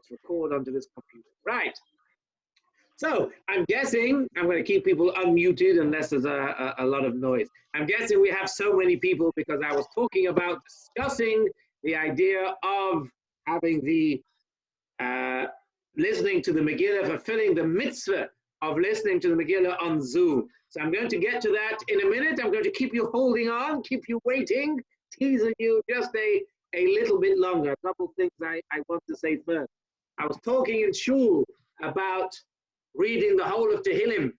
Let's record onto this computer. Right. So I'm guessing I'm going to keep people unmuted unless there's a lot of noise. I'm guessing we have so many people because I was talking about discussing the idea of having the listening to the Megillah, fulfilling the mitzvah of listening to the Megillah on Zoom. So I'm going to get to that in a minute. I'm going to keep you holding on, keep you waiting, teasing you just a little bit longer. A couple of things I want to say first. I was talking in shul about reading the whole of Tehillim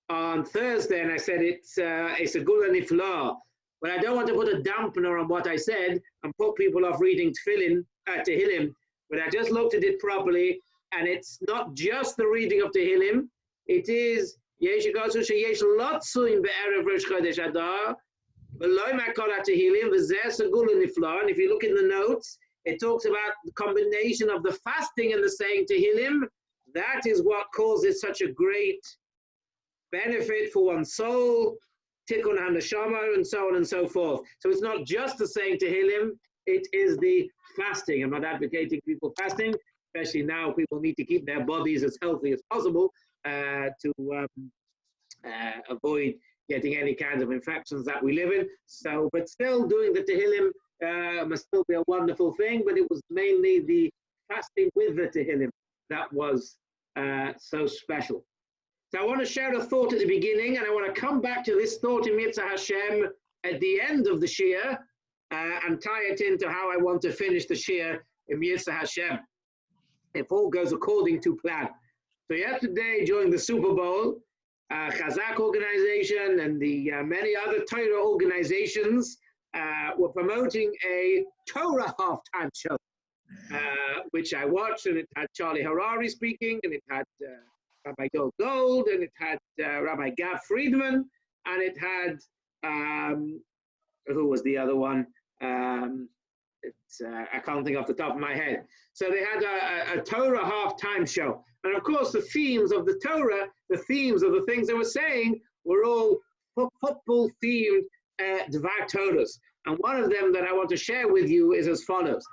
on Thursday, and I said it's a good and ifla. But I don't want to put a dampener on what I said and put people off reading Tehillim. But I just looked at it properly, and it's not just the reading of Tehillim. It is and if you look in the notes, it talks about the combination of the fasting and the saying Tehillim. That is what causes such a great benefit for one's soul, tikkun haneshama, and so on and so forth. So it's not just the saying Tehillim, it is the fasting. I'm not advocating people fasting, especially now people need to keep their bodies as healthy as possible to avoid getting any kinds of infections that we live in. So, but still doing the Tehillim must still be a wonderful thing, but it was mainly the fasting with the Tehillim that was so special. So I want to share a thought at the beginning, and I want to come back to this thought in Mitzvah Hashem at the end of the Shir and tie it into how I want to finish the Shir in Mitzvah Hashem, if all goes according to plan. So yesterday during the Super Bowl, Chazak organization and the many other Torah organizations were promoting a Torah halftime show, which I watched, and it had Charlie Harari speaking, and it had Rabbi Gold, and it had Rabbi Gav Friedman, and it had, who was the other one? I can't think off the top of my head. So they had a Torah halftime show. And of course, the themes of the Torah, the themes of the things they were saying were all football-themed Dvar Torahs. And one of them that I want to share with you is as follows.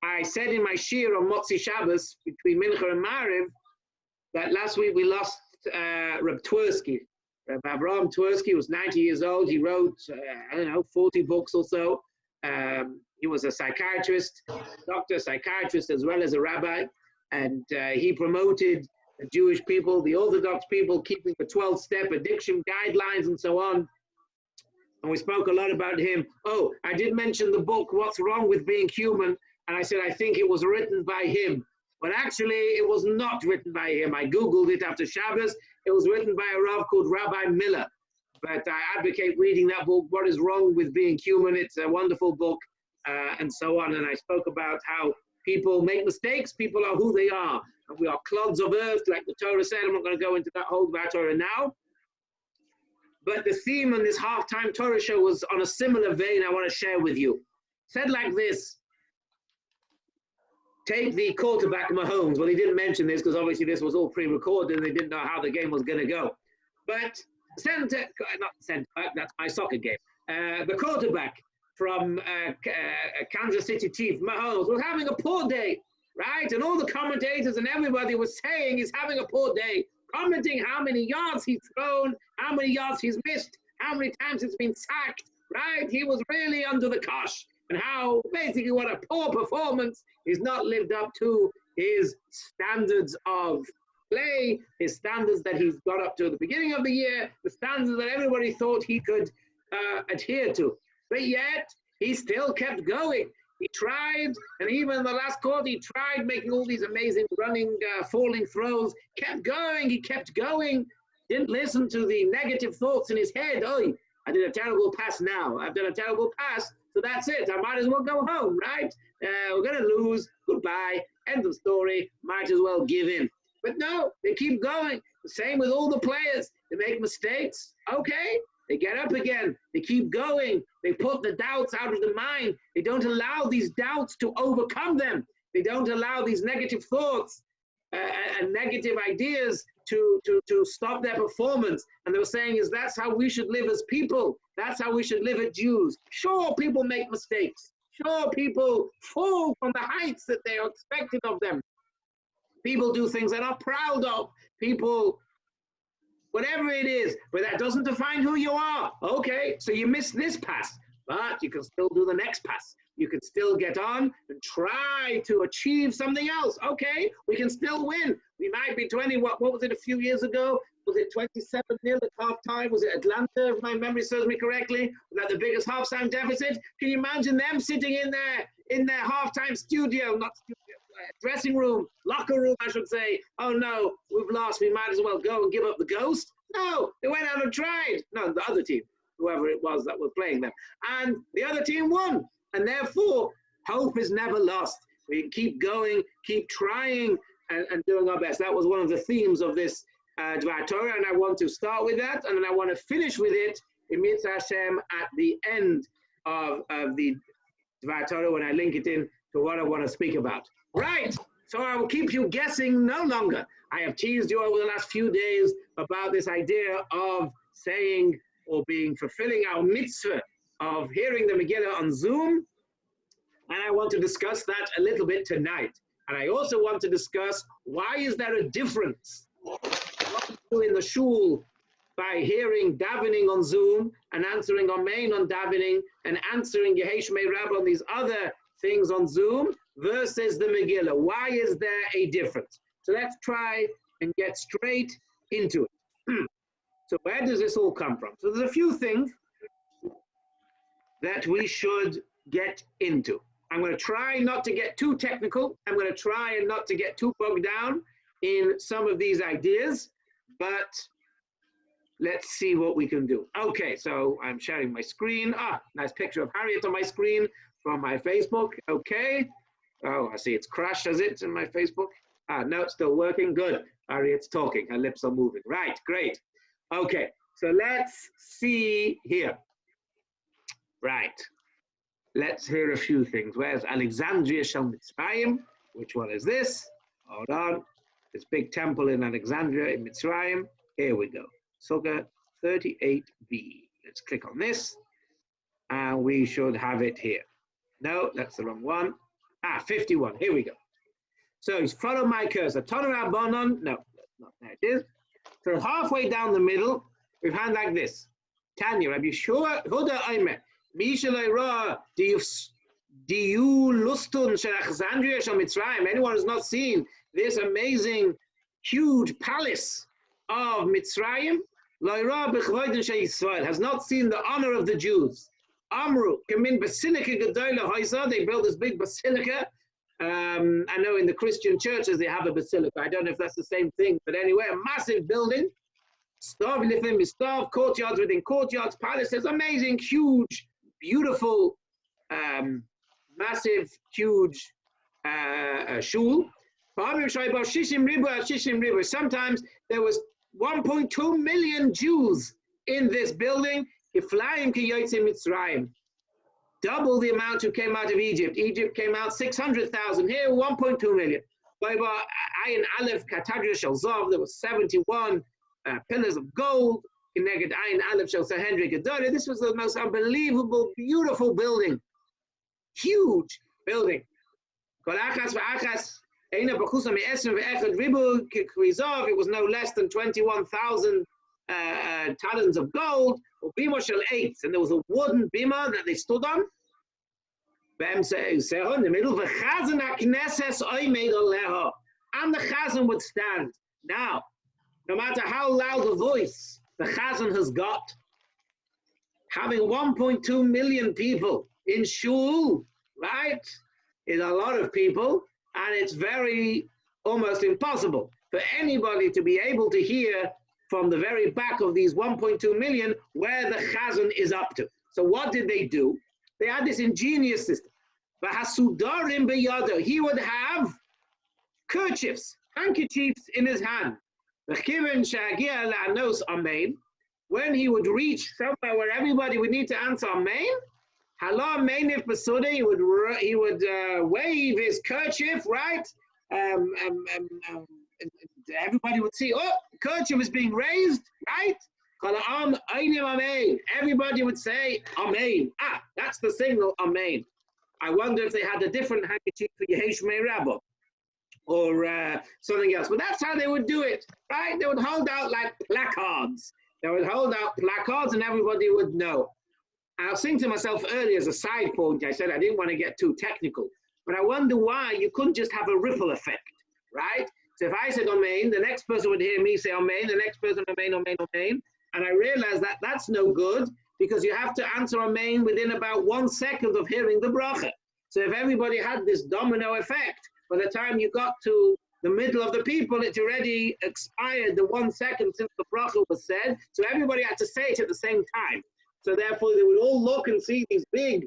I said in my shir on Motzi Shabbos, between Mincha and Mariv, that last week we lost Reb Twersky. Reb Avraham Twersky was 90 years old. He wrote, 40 books or so. He was a psychiatrist, doctor, psychiatrist, as well as a rabbi. And he promoted the Jewish people, the Orthodox people, keeping the 12-step addiction guidelines and so on. And we spoke a lot about him. Oh, I did mention the book, What's Wrong with Being Human? And I said, I think it was written by him. But actually, it was not written by him. I Googled it after Shabbos. It was written by a Rav called Rabbi Miller. But I advocate reading that book, What is Wrong with Being Human? It's a wonderful book, and so on. And I spoke about how people make mistakes. People are who they are. And we are clods of earth, like the Torah said. I'm not going to go into that whole Torah now. But the theme on this halftime Torah show was on a similar vein I want to share with you. Said like this. Take the quarterback Mahomes. Well, he didn't mention this because obviously this was all pre-recorded and they didn't know how the game was going to go. But not center back, that's my soccer game. The quarterback from Kansas City Chiefs, Mahomes, was having a poor day, right? And all the commentators and everybody was saying he's having a poor day, commenting how many yards he's thrown, how many yards he's missed, how many times he's been sacked, right? He was really under the cosh, and how basically what a poor performance. He's not lived up to his standards of play, his standards that he's got up to at the beginning of the year, the standards that everybody thought he could adhere to. But yet, he still kept going. He tried, and even in the last quarter, he tried making all these amazing running, falling throws, kept going, he kept going, didn't listen to the negative thoughts in his head. Oh, I did a terrible pass now. I've done a terrible pass, so that's it. I might as well go home, right? We're going to lose. Goodbye. End of story. Might as well give in. But no, they keep going. The same with all the players. They make mistakes. Okay, they get up again. They keep going. They put the doubts out of the mind. They don't allow these doubts to overcome them. They don't allow these negative thoughts and negative ideas to stop their performance. And they were saying is that's how we should live as people. That's how we should live as Jews. Sure, people make mistakes. Sure, people fall from the heights that they are expected of them. People do things they're not proud of. People, whatever it is, but that doesn't define who you are. Okay, so you missed this pass, but you can still do the next pass. You can still get on and try to achieve something else. Okay, we can still win. We might be 20, what was it a few years ago? Was it 27-0 at halftime? Was it Atlanta, if my memory serves me correctly? Was that the biggest halftime deficit? Can you imagine them sitting in their halftime studio, not studio, dressing room, locker room, I should say. Oh no, we've lost. We might as well go and give up the ghost. No, they went out and tried. No, the other team, whoever it was that was playing them. And the other team won. And therefore, hope is never lost. We keep going, keep trying, and doing our best. That was one of the themes of this Dvar Torah, and I want to start with that, and then I want to finish with it in Mitzvah Hashem at the end of the Dvar Torah when I link it in to what I want to speak about. Right, so I will keep you guessing no longer. I have teased you over the last few days about this idea of saying or fulfilling our mitzvah of hearing the Megillah on Zoom, and I want to discuss that a little bit tonight. And I also want to discuss why is there a difference what we do in the shul by hearing davening on Zoom and answering Amen on davening and answering Yehi Shmei Rabbah on these other things on Zoom versus the Megillah. Why is there a difference? So let's try and get straight into it. So where does this all come from? So there's a few things that we should get into. I'm going to try not to get too technical. I'm going to try and not to get too bogged down in some of these ideas, but let's see what we can do. Okay, so I'm sharing my screen. Nice picture of Harriet on my screen from my Facebook. Okay. Oh, I see it's crashed, has it, in my Facebook? No, it's still working. Good. Harriet's talking. Her lips are moving. Right, great. Okay, so let's see here. Right. Let's hear a few things. Where's Alexandria Shel Mitzrayim? Which one is this? Hold on. This big temple in Alexandria in Mitzrayim. Here we go. Sukkah 38b. Let's click on this. And we should have it here. No, that's the wrong one. 51. Here we go. So follow my cursor. Tonu Rabbanon. No, that's not. There it is. So halfway down the middle, we've had like this. Tanya, Rabbi Shua Huda Aimer. Anyone who's not seen this amazing, huge palace of Mitzrayim, has not seen the honor of the Jews. Amru, they built this big basilica. I know in the Christian churches they have a basilica. I don't know if that's the same thing, but anyway, a massive building. Courtyards within courtyards, palaces, amazing, huge, beautiful, massive, huge shul. Sometimes there was 1.2 million Jews in this building. Double the amount who came out of Egypt. Egypt came out 600,000. Here, 1.2 million. There was 71 pillars of gold. This was the most unbelievable, beautiful building. Huge building. It was no less than 21,000 talents of gold. And there was a wooden bima that they stood on. In the middle, and the chazan would stand. Now, no matter how loud a voice the chazan has got, having 1.2 million people in shul, right, is a lot of people, and it's very, almost impossible for anybody to be able to hear from the very back of these 1.2 million where the chazan is up to. So what did they do? They had this ingenious system. He would have kerchiefs, handkerchiefs in his hand. When he would reach somewhere where everybody would need to answer Amen, he would wave his kerchief, right? Everybody would see, oh, kerchief is being raised, right? Everybody would say Amen. That's the signal, Amen. I wonder if they had a different handkerchief for Yehi Shmei Rabbah. or something else. But that's how they would do it, right? They would hold out like placards. They would hold out placards and everybody would know. I was thinking to myself earlier as a side point, I said I didn't want to get too technical, but I wonder why you couldn't just have a ripple effect, right? So if I said Amen, the next person would hear me say Amen, the next person Amen, Amen, Amen. And I realized that that's no good because you have to answer Amen within about 1 second of hearing the bracha. So if everybody had this domino effect, by the time you got to the middle of the people, it's already expired the 1 second since the bracha was said. So everybody had to say it at the same time. So therefore, they would all look and see these big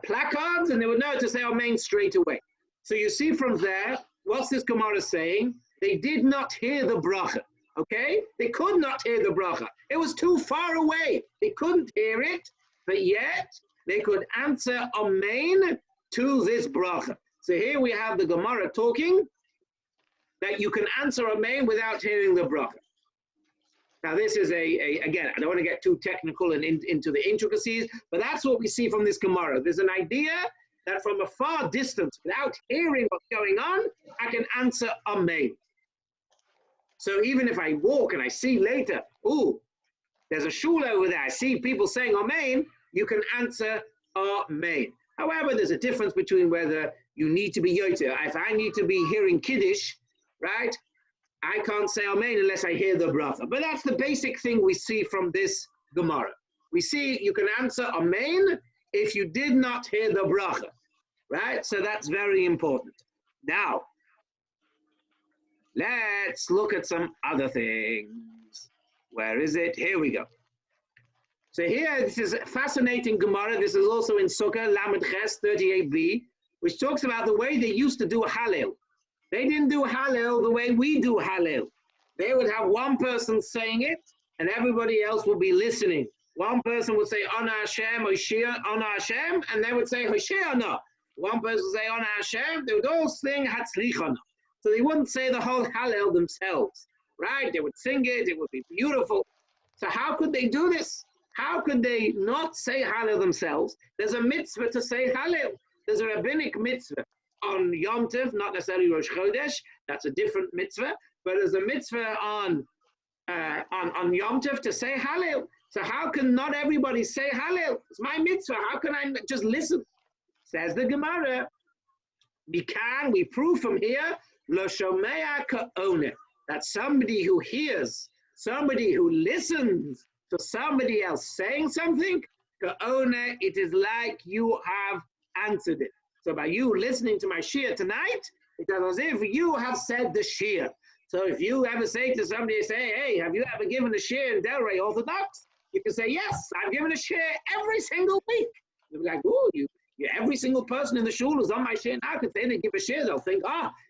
placards, and they would know to say Amen straight away. So you see from there, what's this Gemara saying? They did not hear the bracha, okay? They could not hear the bracha. It was too far away. They couldn't hear it, but yet they could answer Amen to this bracha. So here we have the Gemara talking that you can answer Amen without hearing the bracha. Now this is again, I don't want to get too technical and into the intricacies, but that's what we see from this Gemara. There's an idea that from a far distance, without hearing what's going on, I can answer Amen. So even if I walk and I see later, ooh, there's a shul over there, I see people saying Amen, you can answer Amen. However, there's a difference between whether you need to be yoter. If I need to be hearing Kiddush, right, I can't say Amen unless I hear the bracha. But that's the basic thing we see from this Gemara. We see you can answer Amen if you did not hear the bracha, right? So that's very important. Now, let's look at some other things. Where is it? Here we go. So here, this is a fascinating Gemara. This is also in Sukkah, Lamed Ches 38b, which talks about the way they used to do Hallel. They didn't do Hallel the way we do Hallel. They would have one person saying it, and everybody else would be listening. One person would say, Ona Hashem, Hoshia, Ona Hashem, and they would say, Hoshiana. One person would say, Ona Hashem. They would all sing Hatzlichana. So they wouldn't say the whole Hallel themselves, right? They would sing it, it would be beautiful. So how could they do this? How could they not say Hallel themselves? There's a mitzvah to say Hallel. There's a rabbinic mitzvah on Yom Tov, not necessarily Rosh Chodesh, that's a different mitzvah, but there's a mitzvah on Yom Tov to say Hallel. So how can not everybody say Hallel? It's my mitzvah, how can I just listen? Says the Gemara, we prove from here, Lo shomea ka'one, that somebody who hears, somebody who listens to somebody else saying something, ka'one, it is like you have answered it. So by you listening to my shir tonight, it's as if you have said the shir. So if you ever say to somebody, say, hey, have you ever given a shir in Delray Orthodox? You can say, yes, I've given a shir every single week. They'll be like, oh, every single person in the shul is on my shir now. Because they give a shir, they'll think,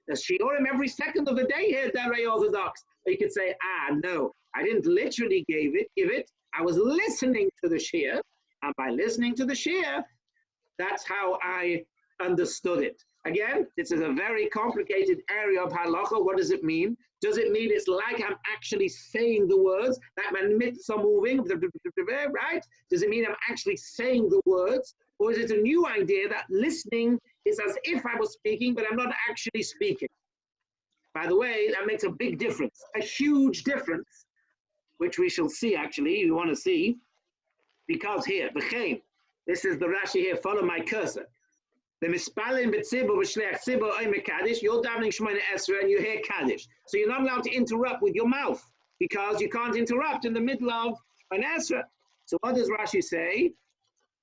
there's shiurim every second of the day here at Delray Orthodox. Or you could say, no, I didn't literally give it. I was listening to the shir. And by listening to the shir, that's how I understood it. Again, this is a very complicated area of halacha. What does it mean? Does it mean it's like I'm actually saying the words, like my lips are moving, right? Does it mean I'm actually saying the words? Or is it a new idea that listening is as if I was speaking, but I'm not actually speaking? By the way, that makes a big difference, a huge difference, which we shall see actually, you want to see, because here, v'chein, this is the Rashi here, follow my cursor. The mispalin b'tzibur v'shleach tzibur oimer kaddish, you're davening Shemona Esrei and you hear kaddish. So you're not allowed to interrupt with your mouth because you can't interrupt in the middle of an Esrei. So what does Rashi say?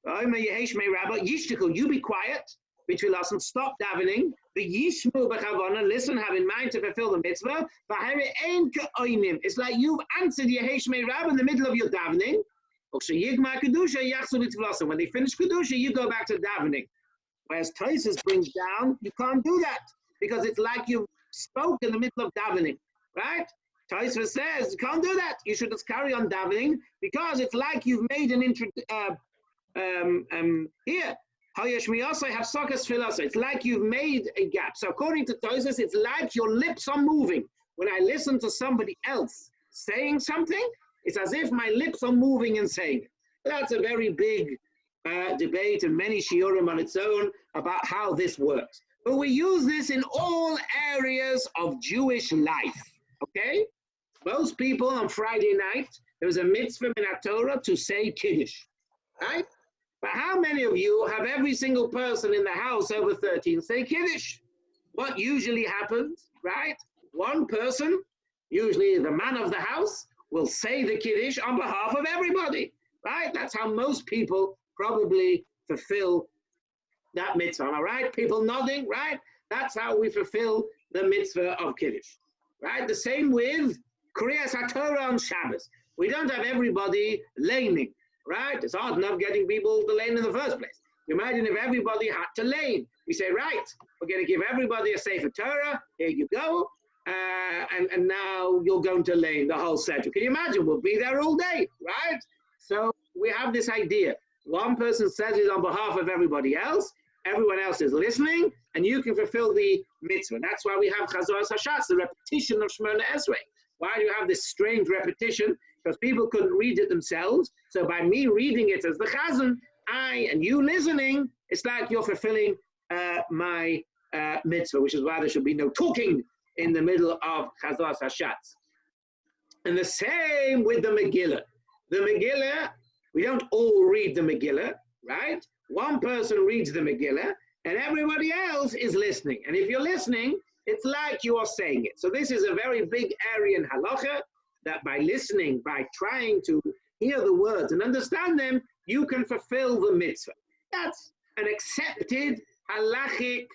Oimer yehesh mei rabba, yishtikel, you be quiet, between us and stop davening. The yishmu b'chavona, listen, have in mind to fulfill the mitzvah. V'hare ein ka'oinim, it's like you've answered yehesh mei rabba in the middle of your davening. When they finish Kedusha, you go back to davening. Whereas Tosfos brings down, you can't do that because it's like you spoke in the middle of davening, right? Tosfos says you can't do that. You should just carry on davening because it's like you've made an intro. Here, it's like you've made a gap. So according to Tosfos, it's like your lips are moving. When I listen to somebody else saying something, it's as if my lips are moving and saying it. That's a very big debate and many shiurim on its own about how this works. But we use this in all areas of Jewish life, okay? Most people on Friday night, there's a mitzvah in our Torah to say Kiddush, right? But how many of you have every single person in the house over 13 say Kiddush? What usually happens, right? One person, usually the man of the house, will say the Kiddush on behalf of everybody, right? That's how most people probably fulfill that mitzvah. Am I right? People nodding, right? That's how we fulfill the mitzvah of Kiddush, right? The same with Kriyas HaTorah on Shabbos. We don't have everybody laning, right? It's hard enough getting people to lane in the first place. Imagine if everybody had to lane. We say, right, we're going to give everybody a Sefer Torah. Here you go. And now you're going to lane the whole set. Can you imagine? We'll be there all day, right? So we have this idea. One person says it on behalf of everybody else. Everyone else is listening, and you can fulfill the mitzvah. That's why we have Chazoras Hashatz, the repetition of Shemona Esrei. Why do you have this strange repetition? Because people couldn't read it themselves. So by me reading it as the Chazan, I and you listening, it's like you're fulfilling my mitzvah, which is why there should be no talking in the middle of Chazoras Hashatz. And the same with the Megillah. The Megillah, we don't all read the Megillah, right? One person reads the Megillah, and everybody else is listening. And if you're listening, it's like you are saying it. So this is a very big area in halacha, that by listening, by trying to hear the words and understand them, you can fulfill the mitzvah. That's an accepted halachic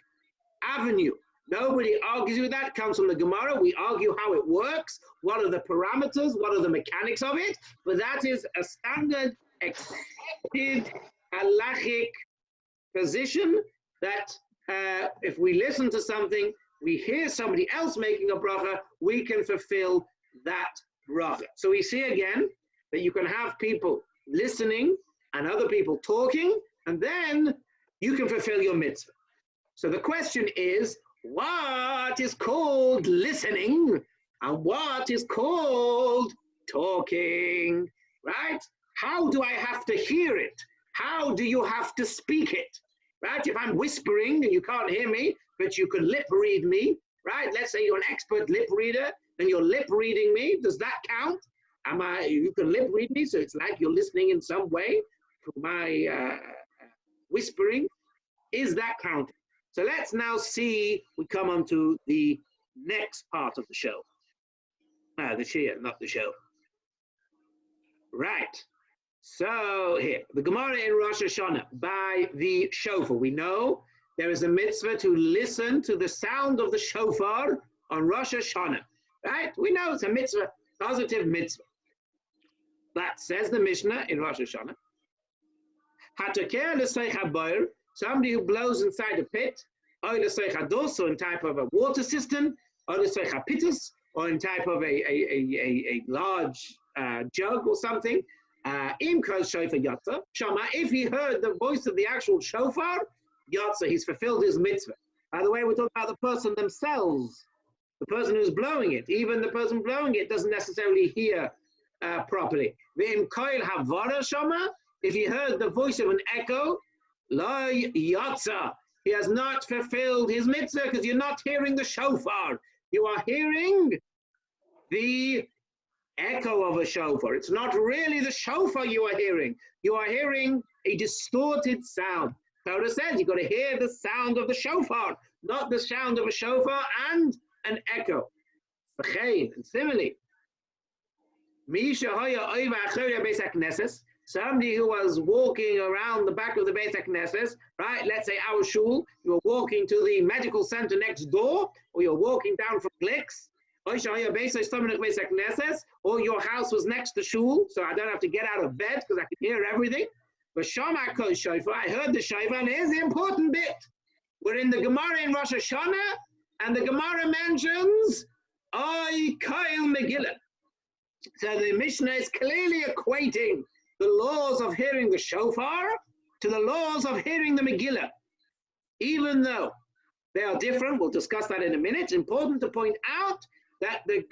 avenue. Nobody argues with that. It comes from the Gemara. We argue how it works. What are the parameters? What are the mechanics of it? But that is a standard accepted halachic position that if we listen to something, we hear somebody else making a bracha, we can fulfill that bracha. So we see again that you can have people listening and other people talking, and then you can fulfill your mitzvah. So the question is, what is called listening and what is called talking, right? How do I have to hear it? How do you have to speak it, right? If I'm whispering and you can't hear me, but you can lip read me, right? Let's say you're an expert lip reader and you're lip reading me. Does that count? You can lip read me, so it's like you're listening in some way to my whispering. Is that counting? So let's now see, we come on to the next part of the show. The shir, not the show. Right. So here, the Gemara in Rosh Hashanah, by the shofar. We know there is a mitzvah to listen to the sound of the shofar on Rosh Hashanah. Right? We know it's a mitzvah, positive mitzvah. But says the Mishnah in Rosh Hashanah, Hataker l'soich haboir, somebody who blows inside a pit, or l'soich hados, or in type of a water cistern, or l'soich hapitus, or in type of a large jug or something. Im kol shofar yatsa, shama, if he heard the voice of the actual shofar, yatsa, he's fulfilled his mitzvah. By the way, we're talking about the person themselves, the person who's blowing it. Even the person blowing it doesn't necessarily hear properly. V'im koil havara shama, if he heard the voice of an echo, la yatsa, he has not fulfilled his mitzvah because you're not hearing the shofar. You are hearing the echo of a shofar. It's not really the shofar you are hearing. You are hearing a distorted sound. Torah says you've got to hear the sound of the shofar, not the sound of a shofar and an echo. And similarly, somebody who was walking around the back of the Beis HaKnesses, right? Let's say our shul, you were walking to the medical center next door, or you're walking down from Glicks, or your house was next to shul, so I don't have to get out of bed because I can hear everything. But Shama Kol Shofar, I heard the shofar, and here's the important bit. We're in the Gemara in Rosh Hashanah, and the Gemara mentions I Kail Megillah. So the Mishnah is clearly equating the laws of hearing the shofar to the laws of hearing the Megillah. Even though they are different, we'll discuss that in a minute. It's important to point out that the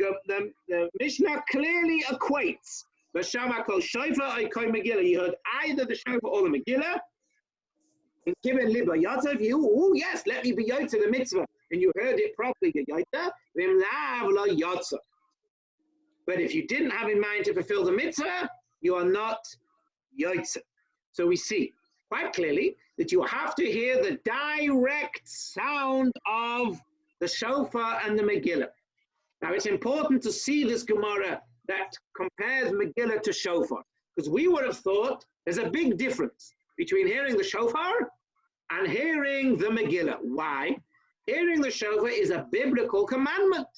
Mishnah clearly equates the Shama Kol Shofar I Kol Megillah. You heard either the shofar or the Megillah. In Kibbutz Liba Yotza, if you, oh yes, let me be Yotza the mitzvah, and you heard it properly, Yotza, Vim Lav Lo Yotza. But if you didn't have in mind to fulfill the mitzvah, you are not Yotza. So we see quite clearly that you have to hear the direct sound of the shofar and the Megillah. Now it's important to see this Gemara that compares Megillah to shofar, because we would have thought there's a big difference between hearing the shofar and hearing the Megillah. Why? Hearing the shofar is a biblical commandment.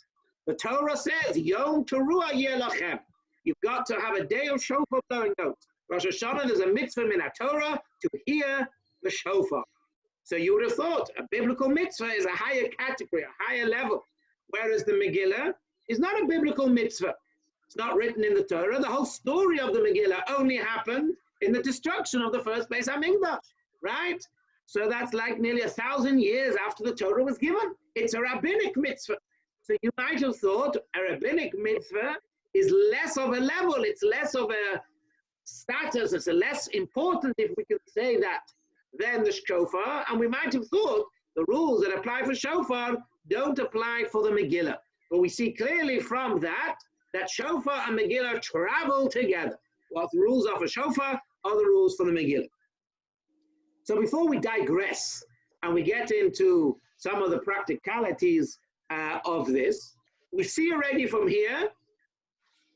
The Torah says, Yom Teruah Yeh Lachem. You've got to have a day of shofar blowing notes. Rosh Hashanah, there's a mitzvah in our Torah to hear the shofar. So you would have thought a biblical mitzvah is a higher category, a higher level, whereas the Megillah is not a biblical mitzvah. It's not written in the Torah. The whole story of the Megillah only happened in the destruction of the first Beis HaMikdash, right? So that's like nearly 1,000 years after the Torah was given. It's a rabbinic mitzvah. So you might have thought a rabbinic mitzvah is less of a level, it's less of a status, it's less important, if we can say that, than the shofar. And we might have thought the rules that apply for shofar don't apply for the Megillah. But we see clearly from that shofar and Megillah travel together. What the rules are for shofar are the rules for the Megillah. So before we digress and we get into some of the practicalities of this, we see already from here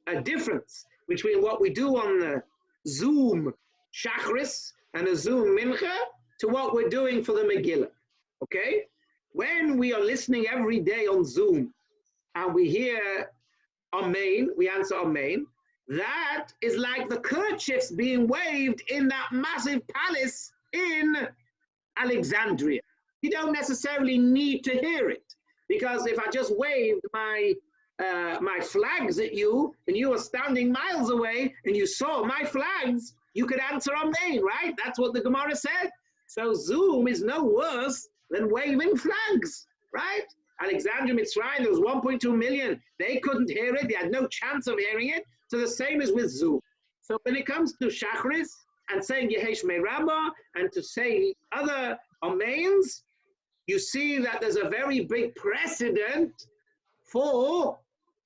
a difference between what we do on the Zoom Shachris and the Zoom Mincha to what we're doing for the Megillah. Okay? When we are listening every day on Zoom and we hear Amen, we answer Amen, that is like the kerchiefs being waved in that massive palace in Alexandria. You don't necessarily need to hear it, because if I just waved my flags at you and you were standing miles away and you saw my flags, you could answer Amen, right? That's what the Gemara said. So Zoom is no worse than waving flags, right? Alexandria, Mitzrayim, there was 1.2 million. They couldn't hear it. They had no chance of hearing it. So the same is with Zoom. So when it comes to Shachris and saying Yehesh Me Rabbah and to say other Amens, you see that there's a very big precedent for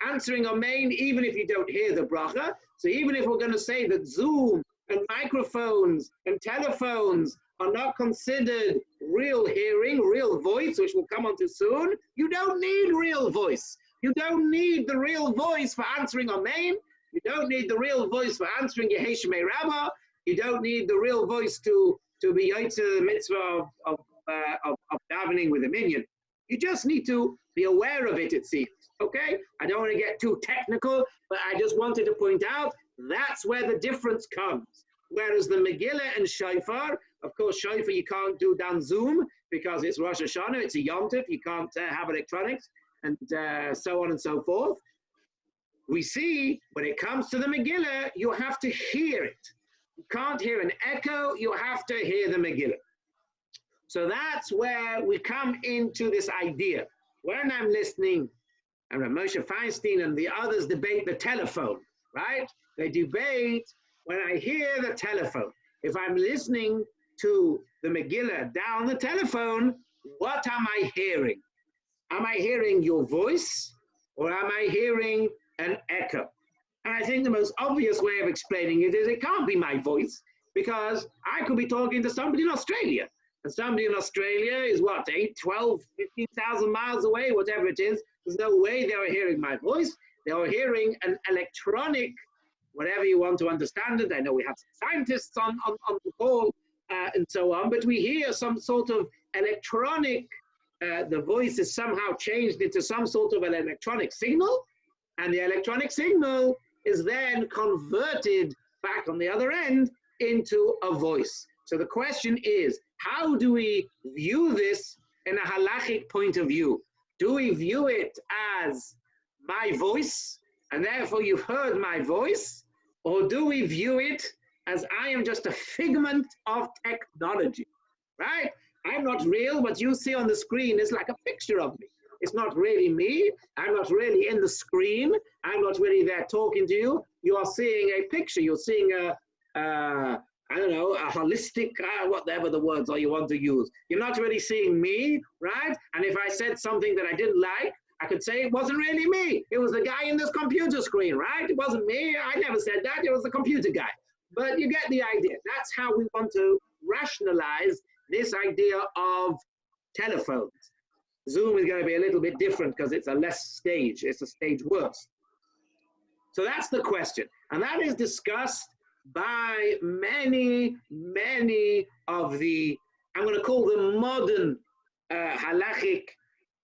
answering Amen even if you don't hear the bracha. So even if we're going to say that Zoom and microphones and telephones are not considered real hearing, real voice, which we'll come on to soon, you don't need real voice. You don't need the real voice for answering Amen. You don't need the real voice for answering Yehesh Me Rabbah. You don't need the real voice to be yotze the mitzvah of davening with a minyan. You just need to be aware of it, it seems. Okay? I don't want to get too technical, but I just wanted to point out that's where the difference comes. Whereas the Megillah and shofar, of course, shofar you can't do down Zoom because it's Rosh Hashanah, it's a Yom Tov, you can't have electronics, and so on and so forth. We see when it comes to the Megillah, you have to hear it. You can't hear an echo, you have to hear the Megillah. So that's where we come into this idea. When I'm listening, and Moshe Feinstein and the others debate the telephone, right? They debate when I hear the telephone. If I'm listening to the Megillah down the telephone, what am I hearing? Am I hearing your voice or am I hearing an echo? And I think the most obvious way of explaining it is it can't be my voice, because I could be talking to somebody in Australia. And somebody in Australia is what, 8, 12, 15,000 miles away, whatever it is. There's no way they were hearing my voice. They were hearing an electronic, whatever you want to understand it. I know we have some scientists on the call and so on, but we hear some sort of electronic, the voice is somehow changed into some sort of an electronic signal, and the electronic signal is then converted back on the other end into a voice. So the question is, how do we view this in a halachic point of view? Do we view it as my voice, and therefore you've heard my voice? Or do we view it as I am just a figment of technology, right? I'm not real. What you see on the screen is like a picture of me. It's not really me. I'm not really in the screen. I'm not really there talking to you. You are seeing a picture. You're seeing I don't know, a holistic, whatever the words are you want to use. You're not really seeing me, right? And if I said something that I didn't like, I could say it wasn't really me. It was the guy in this computer screen, right? It wasn't me. I never said that. It was the computer guy. But you get the idea. That's how we want to rationalize this idea of telephones. Zoom is going to be a little bit different because it's a less stage. It's a stage worse. So that's the question. And that is discussed by many, many of the, I'm going to call them modern halachic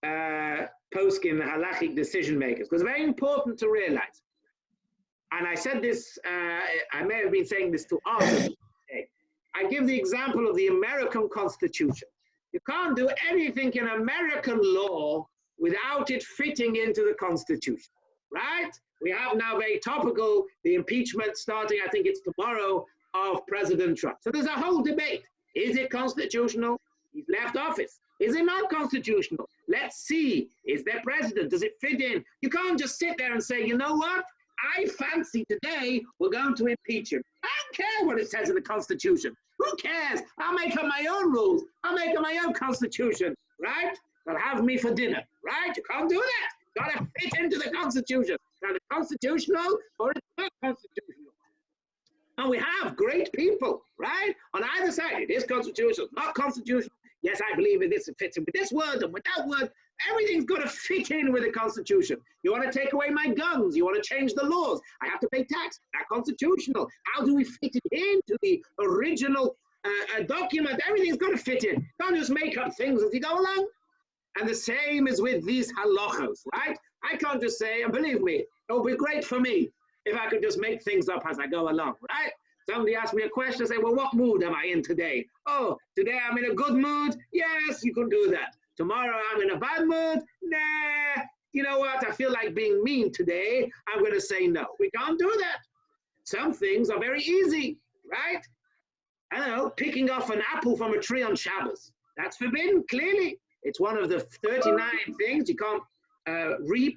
poskim, halachic decision makers, because it's very important to realize. And I said this, I may have been saying this to Arthur today. I give the example of the American Constitution. You can't do anything in American law without it fitting into the Constitution, right? We have now very topical, the impeachment starting, I think it's tomorrow, of President Trump. So there's a whole debate. Is it constitutional? He's left office. Is it not constitutional? Let's see. Is there precedent? Does it fit in? You can't just sit there and say, you know what? I fancy today we're going to impeach him. I don't care what it says in the Constitution. Who cares? I'll make up my own rules. I'll make up my own Constitution, right? They'll have me for dinner, right? You can't do that. Got to fit into the Constitution. Now, the constitutional or it's not constitutional. And we have great people, right? On either side, it is constitutional, not constitutional. Yes, I believe in this, it fits in with this word and with that word. Everything's got to fit in with the Constitution. You want to take away my guns. You want to change the laws. I have to pay tax. That's constitutional. How do we fit it into the original document? Everything's got to fit in. Don't just make up things as you go along. And the same is with these halachos, right? I can't just say, and believe me, it would be great for me if I could just make things up as I go along, right? Somebody asked me a question, I say, well, what mood am I in today? Oh, today I'm in a good mood. Yes, you can do that. Tomorrow I'm in a bad mood. Nah, you know what? I feel like being mean today. I'm going to say no. We can't do that. Some things are very easy, right? I don't know, picking off an apple from a tree on Shabbos. That's forbidden, clearly. It's one of the 39 things. You can't reap,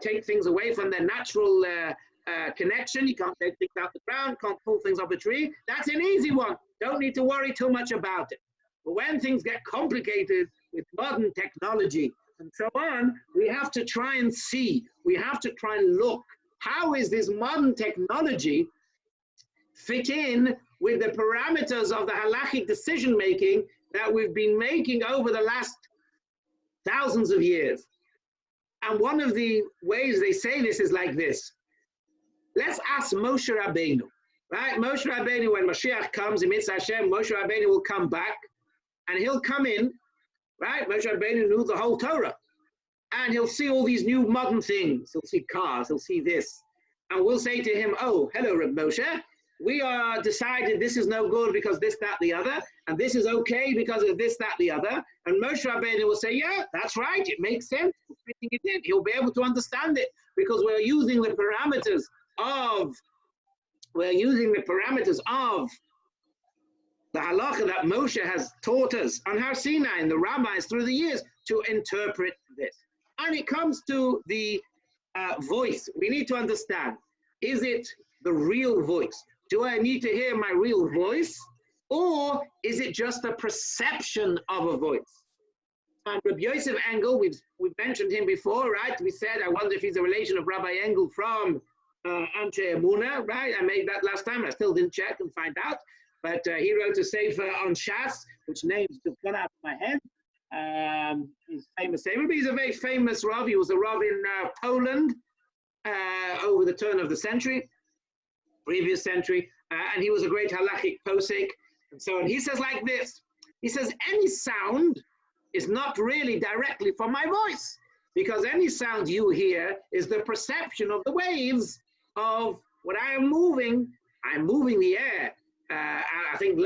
take things away from their natural connection. You can't take things out the ground, can't pull things off a tree. That's an easy one. Don't need to worry too much about it. But when things get complicated with modern technology and so on, we have to try and see, we have to try and look, how is this modern technology fit in with the parameters of the halachic decision-making that we've been making over the last thousands of years. And one of the ways they say this is like this. Let's ask Moshe Rabbeinu, right? Moshe Rabbeinu, when Mashiach comes, in Mitzvah Hashem, Moshe Rabbeinu will come back and he'll come in, right? Moshe Rabbeinu knew the whole Torah. And he'll see all these new modern things. He'll see cars, he'll see this. And we'll say to him, oh, hello, Reb Moshe. We are decided this is no good because this, that, the other, and this is okay because of this, that, the other. And Moshe Rabbeinu will say, yeah, that's right, it makes sense. We're fitting it in. He'll be able to understand it because we're using the parameters of the halacha that Moshe has taught us on Har Sinai and the rabbis through the years to interpret this. And it comes to the voice. We need to understand, is it the real voice? Do I need to hear my real voice? Or is it just a perception of a voice? And Rabbi Yosef Engel, we've mentioned him before, right? We said, I wonder if he's a relation of Rabbi Engel from Anshe Emuna, right? I made that last time. I still didn't check and find out. But he wrote a sefer on Shas, which name's just gone out of my head. He's famous sefer, but he's a very famous Rav. He was a Rav in Poland over the turn of the century. Previous century, and he was a great halachic posek, and so on. He says like this, he says, any sound is not really directly from my voice, because any sound you hear is the perception of the waves of what I am moving. I'm moving the air. I think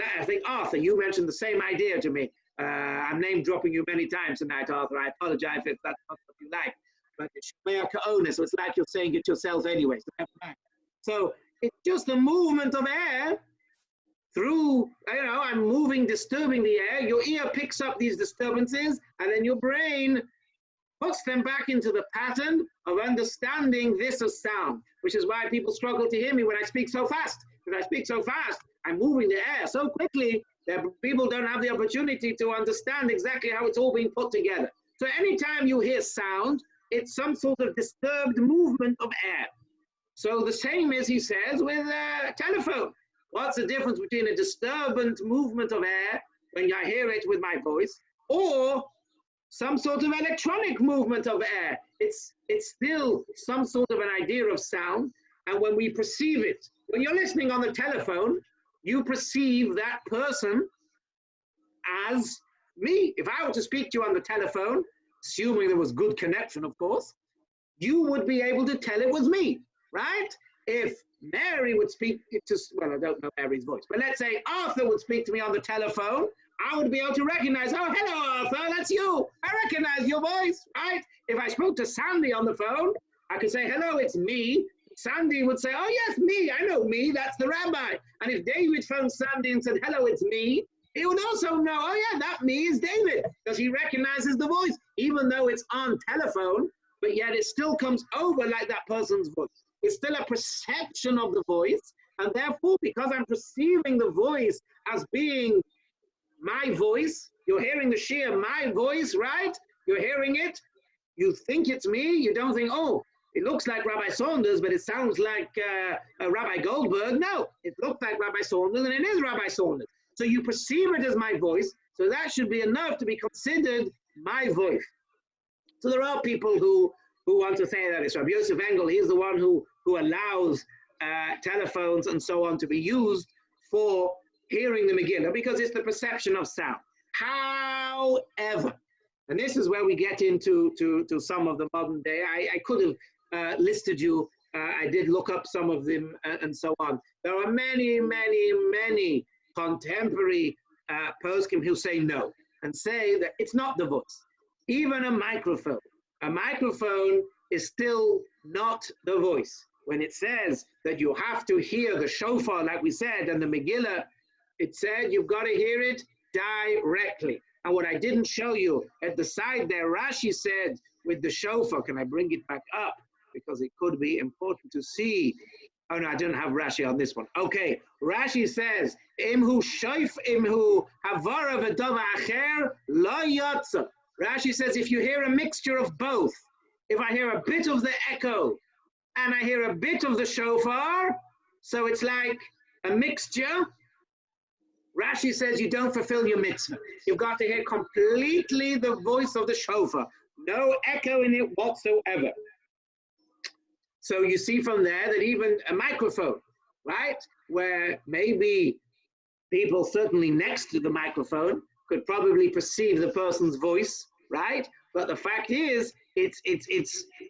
Arthur, you mentioned the same idea to me. I'm name dropping you many times tonight, Arthur. I apologize if that's not what you like, but it's Shmea Ka'onis, so it's like you're saying it yourself anyway, so never mind. So it's just the movement of air through, I'm moving, disturbing the air. Your ear picks up these disturbances, and then your brain puts them back into the pattern of understanding this as sound, which is why people struggle to hear me when I speak so fast. Because I speak so fast, I'm moving the air so quickly that people don't have the opportunity to understand exactly how it's all being put together. So anytime you hear sound, it's some sort of disturbed movement of air. So the same as he says with a telephone. What's the difference between a disturbant movement of air when I hear it with my voice or some sort of electronic movement of air? It's still some sort of an idea of sound. And when we perceive it, when you're listening on the telephone, you perceive that person as me. If I were to speak to you on the telephone, assuming there was good connection, of course, you would be able to tell it was me, right? If Mary would speak to, well, I don't know Mary's voice, but let's say Arthur would speak to me on the telephone, I would be able to recognize, oh, hello, Arthur, that's you. I recognize your voice, right? If I spoke to Sandy on the phone, I could say, hello, it's me. Sandy would say, oh, yes, me. I know me. That's the rabbi. And if David phoned Sandy and said, hello, it's me, he would also know, oh, yeah, that me is David, because he recognizes the voice, even though it's on telephone, but yet it still comes over like that person's voice. It's still a perception of the voice. And therefore, because I'm perceiving the voice as being my voice, you're hearing the sheer my voice, right? You're hearing it. You think it's me. You don't think, oh, it looks like Rabbi Saunders, but it sounds like Rabbi Goldberg. No, it looks like Rabbi Saunders, and it is Rabbi Saunders. So you perceive it as my voice. So that should be enough to be considered my voice. So there are people who want to say that it's Rabbi Yosef Engel. He's the one who allows telephones and so on to be used for hearing the Megillah because it's the perception of sound. However, and this is where we get into to some of the modern day. I could have listed you. I did look up some of them and so on. There are many, many, many contemporary poskim who say no and say that it's not the voice. Even a microphone is still not the voice. When it says that you have to hear the shofar, like we said, and the Megillah, it said you've got to hear it directly. And what I didn't show you at the side there, Rashi said with the shofar, can I bring it back up? Because it could be important to see. Oh no, I didn't have Rashi on this one. Okay, Rashi says, Imhu shoif imhu havara v'dava acher lo yotza. Rashi says, if you hear a mixture of both, if I hear a bit of the echo and I hear a bit of the shofar, so it's like a mixture, Rashi says you don't fulfill your mitzvah. You've got to hear completely the voice of the shofar. No echo in it whatsoever. So you see from there that even a microphone, right, where maybe people certainly next to the microphone could probably perceive the person's voice, right? But the fact is, it's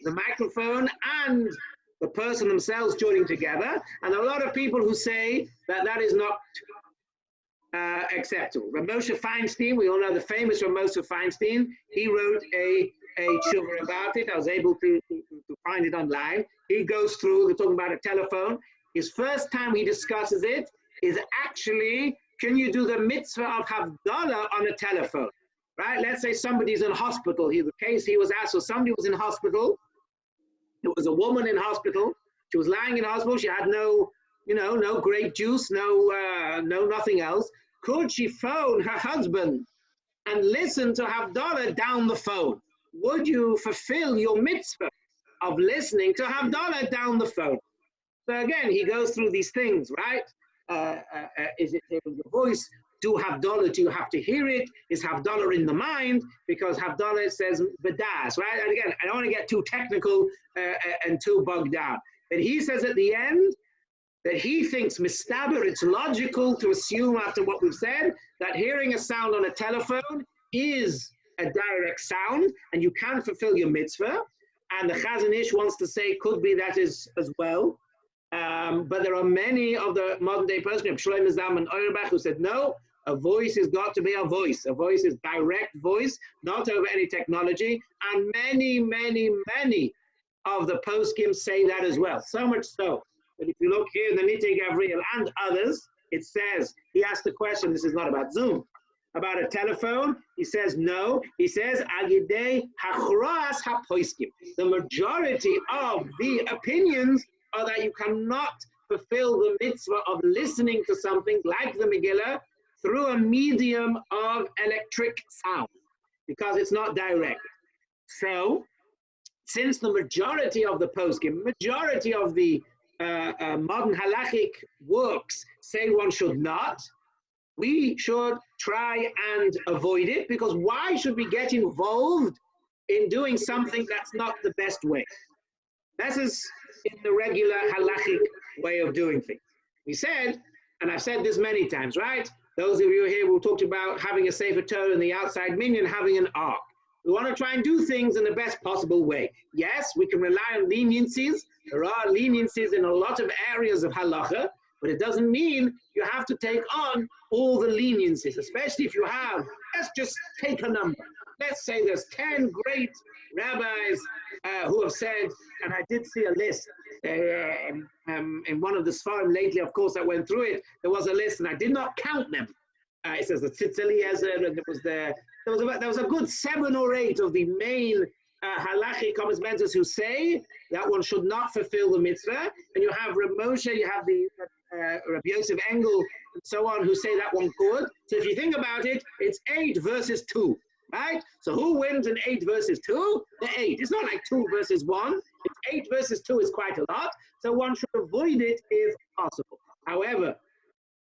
the microphone and the person themselves joining together. And there are a lot of people who say that that is not acceptable. Rav Moshe Feinstein, we all know the famous Rav Moshe Feinstein, he wrote a tshuva about it. I was able to find it online. He goes through, they're talking about a telephone. His first time he discusses it is actually, can you do the mitzvah of Havdalah on a telephone? Right? Let's say somebody's in hospital. The case he was asked, so somebody was in hospital. It was a woman in hospital. She was lying in hospital. She had no grape juice, no nothing else. Could she phone her husband and listen to Havdalah down the phone? Would you fulfill your mitzvah of listening to Havdalah down the phone? So again, he goes through these things, right? Is it hearing the voice? Do Havdalah, do you have to hear it? Is Havdalah in the mind? Because Havdalah says Vadas, right? And again, I don't want to get too technical and too bogged down. But he says at the end that he thinks mistaber, it's logical to assume after what we've said, that hearing a sound on a telephone is a direct sound and you can fulfill your mitzvah. And the Chazon Ish wants to say could be that is as well. But there are many of the modern day persons, Shlomo Zalman Auerbach, who said no, a voice has got to be a voice. A voice is direct voice, not over any technology. And many, many, many of the poskim say that as well. So much so that if you look here in the Nitei Gavriel and others, it says, he asked the question, this is not about Zoom, about a telephone. He says no. He says Agidei Hachras HaPoskim. The majority of the opinions are that you cannot fulfill the mitzvah of listening to something like the Megillah through a medium of electric sound, because it's not direct. So, since the majority of the poskim, majority of the modern halachic works say one should not, we should try and avoid it, because why should we get involved in doing something that's not the best way? This is in the regular halachic way of doing things. We said, and I've said this many times, right? Those of you here who talked about having a Sefer Torah in the outside minyan, having an ark. We want to try and do things in the best possible way. Yes, we can rely on leniencies. There are leniencies in a lot of areas of halacha, but it doesn't mean you have to take on all the leniencies, especially if you have, let's just take a number. Let's say there's 10 great rabbis who have said, and I did see a list in one of the Sfarim lately, of course, I went through it. There was a list, and I did not count them. It says the Tzitz Eliezer, and there was a good 7 or 8 of the main halachic commentators who say that one should not fulfill the mitzvah. And you have Reb Moshe, you have the Rabbi Yosef Engel, and so on, who say that one could. So if you think about it, it's 8 versus 2, right? So who wins in 8 versus 2? The 8. It's not like 2 versus 1. It's 8 versus 2 is quite a lot. So one should avoid it if possible. However,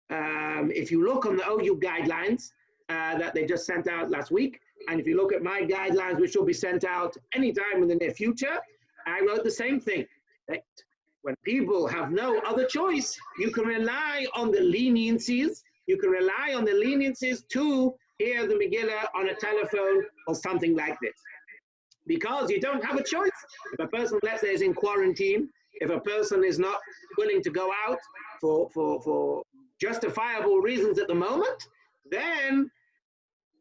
if you look on the OU guidelines that they just sent out last week, and if you look at my guidelines, which will be sent out anytime in the near future, I wrote the same thing. That when people have no other choice, you can rely on the leniencies. You can rely on the leniencies to hear the Megillah on a telephone or something like this. Because you don't have a choice. If a person, let's say, is in quarantine, if a person is not willing to go out for justifiable reasons at the moment, then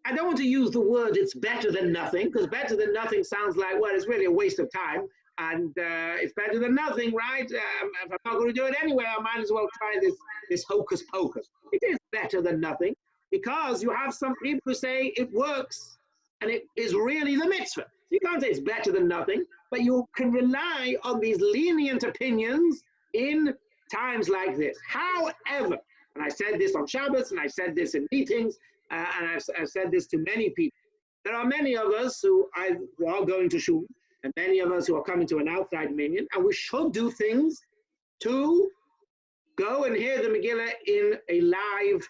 I don't want to use the word it's better than nothing, because better than nothing sounds like, well, it's really a waste of time, and it's better than nothing, right? If I'm not going to do it anyway, I might as well try this hocus pocus. It is better than nothing, because you have some people who say it works, and it is really the mitzvah. You can't say it's better than nothing, but you can rely on these lenient opinions in times like this. However, and I said this on Shabbos, and I said this in meetings, and I've said this to many people. There are many of us who are going to shul, and many of us who are coming to an outside minyan, and we should do things to go and hear the Megillah in a live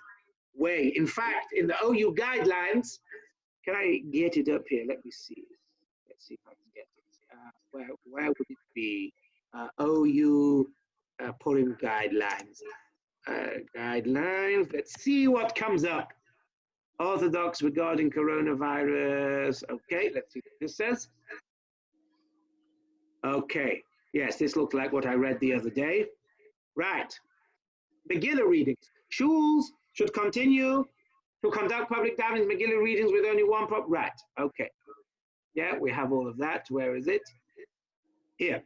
way. In fact, in the OU guidelines, can I get it up here? Let me see. Let's see if I can get it. Where would it be? OU Purim guidelines. Guidelines. Let's see what comes up. Orthodox regarding coronavirus. Okay, let's see what this says. Okay, yes, this looks like what I read the other day. Right. Megillah readings. Shuls should continue to conduct public davenings, Megillah readings with only one prop. Right, okay. Yeah, we have all of that. Where is it? Here.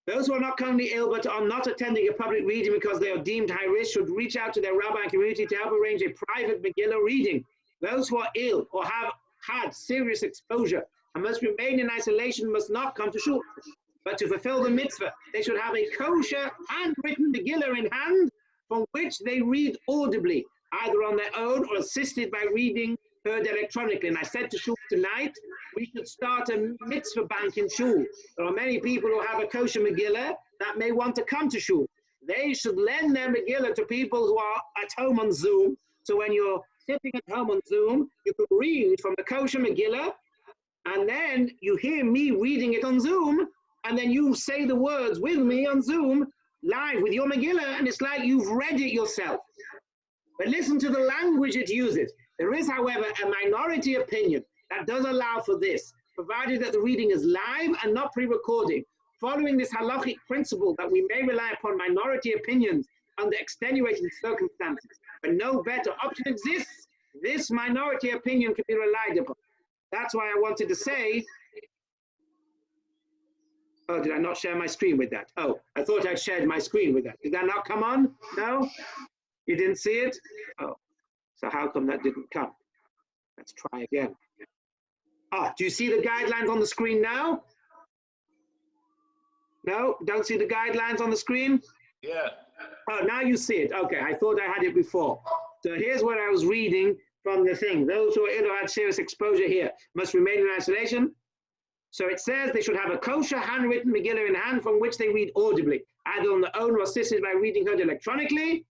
Those who are not currently ill but are not attending a public reading because they are deemed high risk should reach out to their rabbi and community to help arrange a private Megillah reading. Those who are ill or have had serious exposure and must remain in isolation must not come to shul. But to fulfill the mitzvah, they should have a kosher handwritten Megillah in hand from which they read audibly, either on their own or assisted by reading heard electronically. And I said to shul tonight, we should start a mitzvah bank in shul. There are many people who have a kosher Megillah that may want to come to shul. They should lend their Megillah to people who are at home on Zoom. So when you're sitting at home on Zoom, you can read from the kosher Megillah, and then you hear me reading it on Zoom, and then you say the words with me on Zoom, live with your Megillah, and it's like you've read it yourself. But listen to the language it uses. There is, however, a minority opinion that does allow for this, provided that the reading is live and not pre-recording, following this halachic principle that we may rely upon minority opinions under extenuating circumstances. But no better option exists. This minority opinion can be relied upon. That's why I wanted to say, oh, did I not share my screen with that? Oh, I thought I'd shared my screen with that. Did that not come on? No? You didn't see it? Oh, so how come that didn't come? Let's try again. Ah, do you see the guidelines on the screen now? No, don't see the guidelines on the screen? Yeah. Oh, now you see it. Okay, I thought I had it before. So here's what I was reading from the thing. Those who are ill or had serious exposure here must remain in isolation. So it says they should have a kosher handwritten Megillah in hand from which they read audibly, either on their own or assisted by reading heard electronically.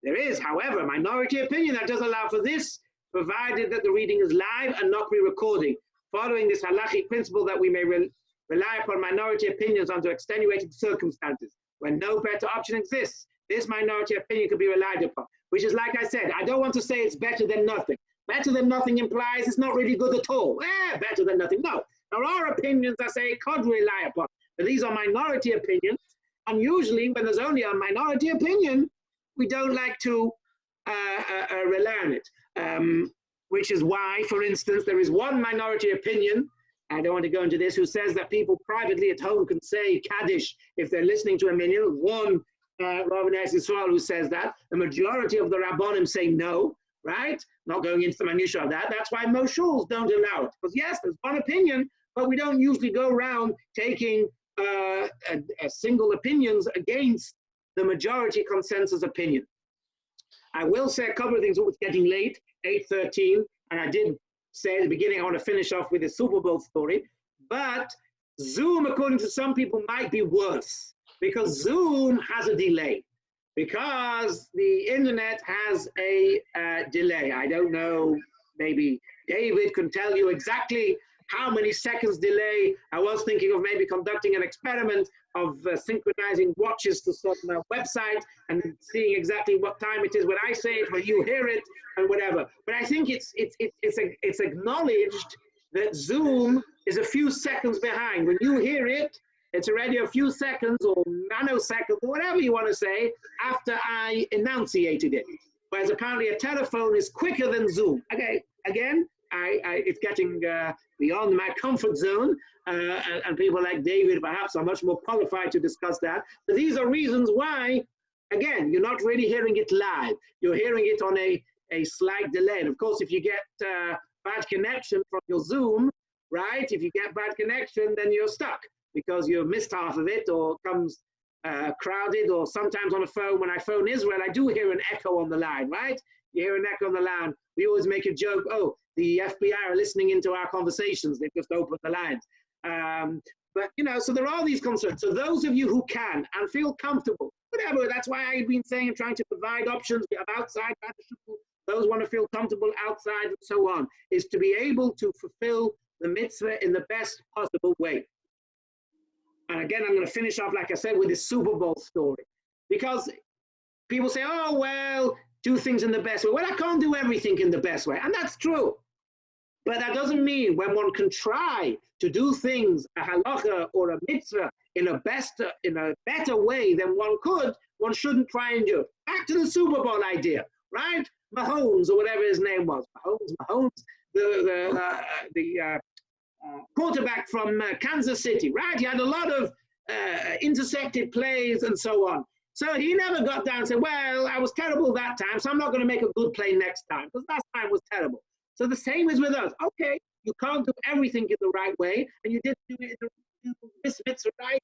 There is, however, a minority opinion that does allow for this, provided that the reading is live and not pre-recording. Following this halachic principle that we may rely upon minority opinions under extenuating circumstances, when no better option exists, this minority opinion could be relied upon, which is, like I said, I don't want to say it's better than nothing. Better than nothing implies it's not really good at all. Better than nothing. No, there are opinions that say it can't rely upon, but these are minority opinions, and usually when there's only a minority opinion, we don't like to rely on it, which is why, for instance, there is one minority opinion, I don't want to go into this, who says that people privately at home can say Kaddish if they're listening to a minyan. One Rabbi Zevi Saunders who says that. The majority of the Rabbonim say no, right? Not going into the minutiae of that. That's why most shuls don't allow it. Because yes, there's one opinion, but we don't usually go around taking single opinions against the majority consensus opinion. I will say a couple of things. It's getting late, 8:13, and I did say at the beginning I want to finish off with the Super Bowl story. But Zoom, according to some people, might be worse because Zoom has a delay. Because the internet has a delay. I don't know, maybe David can tell you exactly how many seconds delay. I was thinking of maybe conducting an experiment of synchronizing watches to certain website and seeing exactly what time it is when I say it, when you hear it, and whatever. But I think it's acknowledged that Zoom is a few seconds behind. When you hear it, it's already a few seconds or nanoseconds or whatever you want to say after I enunciated it. Whereas apparently a telephone is quicker than Zoom. Okay, again, it's getting beyond my comfort zone, and people like David perhaps are much more qualified to discuss that. But these are reasons why, again, you're not really hearing it live. You're hearing it on a slight delay. And of course, if you get bad connection from your Zoom, right? If you get bad connection, then you're stuck because you've missed half of it or comes crowded, or sometimes on a phone, when I phone Israel, I do hear an echo on the line, right? You hear an echo on the line. We always make a joke, oh, the FBI are listening into our conversations. They've just opened the lines. But, you know, so there are these concerns. So those of you who can and feel comfortable, whatever, that's why I've been saying and trying to provide options. We have outside, those want to feel comfortable outside and so on, is to be able to fulfill the mitzvah in the best possible way. And again, I'm going to finish off, like I said, with this Super Bowl story. Because people say, oh, well, do things in the best way. Well, I can't do everything in the best way. And that's true. But that doesn't mean when one can try to do things, a halacha or a mitzvah, in a better way than one could, one shouldn't try and do it. Back to the Super Bowl idea, right? Mahomes, or whatever his name was. Mahomes, the quarterback from Kansas City, right? He had a lot of intersected plays and so on. So he never got down and said, well, I was terrible that time, so I'm not going to make a good play next time, because last time was terrible. So the same is with us. Okay, you can't do everything in the right way, and you didn't do it in this mitzvah right.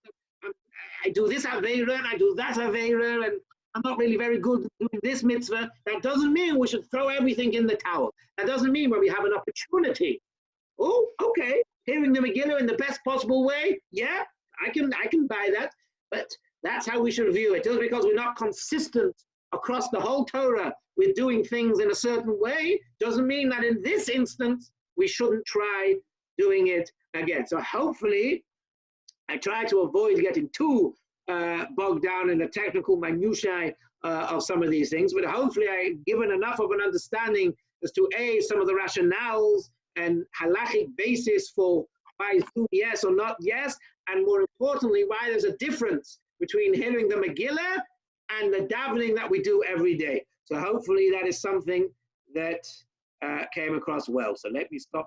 I do this Aveira, and I do that Aveira, and I'm not really very good at doing this mitzvah. That doesn't mean we should throw everything in the towel. That doesn't mean when we have an opportunity. Oh, okay, hearing the Megillah in the best possible way, yeah, I can buy that, but that's how we should view it. Just because we're not consistent across the whole Torah with doing things in a certain way, doesn't mean that in this instance, we shouldn't try doing it again. So hopefully, I try to avoid getting too bogged down in the technical minutiae of some of these things, but hopefully I've given enough of an understanding as to some of the rationales and halachic basis for why yes or not yes, and more importantly, why there's a difference between hearing the Megillah and the davening that we do every day. So hopefully that is something that came across well. So let me stop.